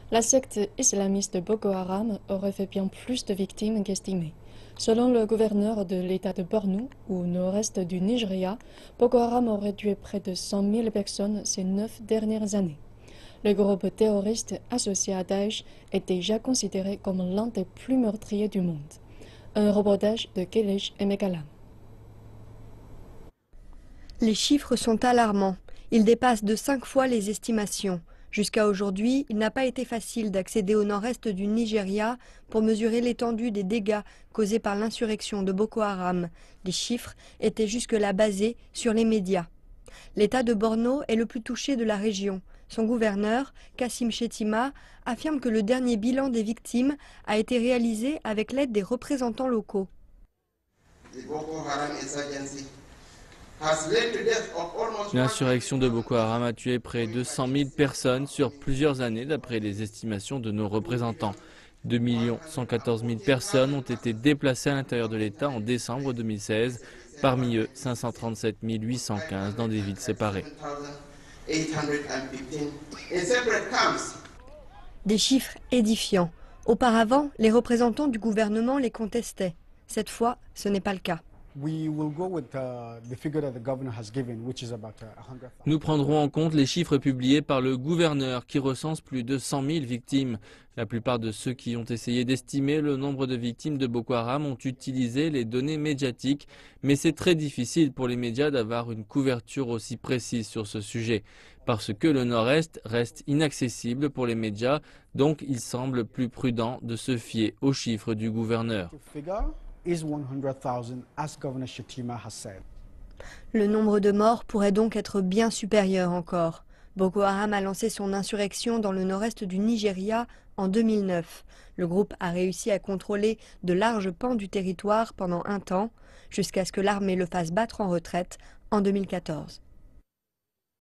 La secte islamiste Boko Haram aurait fait bien plus de victimes qu'estimé. Selon le gouverneur de l'État de Borno, au nord-est du Nigeria, Boko Haram aurait tué près de 100 000 personnes ces 9 dernières années. Le groupe terroriste associé à Daesh est déjà considéré comme l'un des plus meurtriers du monde. Un reportage de Kelesh Emekalam. Les chiffres sont alarmants. Ils dépassent de 5 fois les estimations. Jusqu'à aujourd'hui, il n'a pas été facile d'accéder au nord-est du Nigeria pour mesurer l'étendue des dégâts causés par l'insurrection de Boko Haram. Les chiffres étaient jusque-là basés sur les médias. L'État de Borno est le plus touché de la région. Son gouverneur, Kassim Shettima, affirme que le dernier bilan des victimes a été réalisé avec l'aide des représentants locaux. L'insurrection de Boko Haram a tué près de 100 000 personnes sur plusieurs années d'après les estimations de nos représentants. 2 114 000 personnes ont été déplacées à l'intérieur de l'État en décembre 2016, parmi eux 537 815 dans des villes séparées. Des chiffres édifiants. Auparavant, les représentants du gouvernement les contestaient. Cette fois, ce n'est pas le cas. Nous prendrons en compte les chiffres publiés par le gouverneur qui recense plus de 100 000 victimes. La plupart de ceux qui ont essayé d'estimer le nombre de victimes de Boko Haram ont utilisé les données médiatiques, mais c'est très difficile pour les médias d'avoir une couverture aussi précise sur ce sujet, parce que le nord-est reste inaccessible pour les médias, donc il semble plus prudent de se fier aux chiffres du gouverneur. Le nombre de morts pourrait donc être bien supérieur encore. Boko Haram a lancé son insurrection dans le nord-est du Nigeria en 2009. Le groupe a réussi à contrôler de larges pans du territoire pendant un temps, jusqu'à ce que l'armée le fasse battre en retraite en 2014.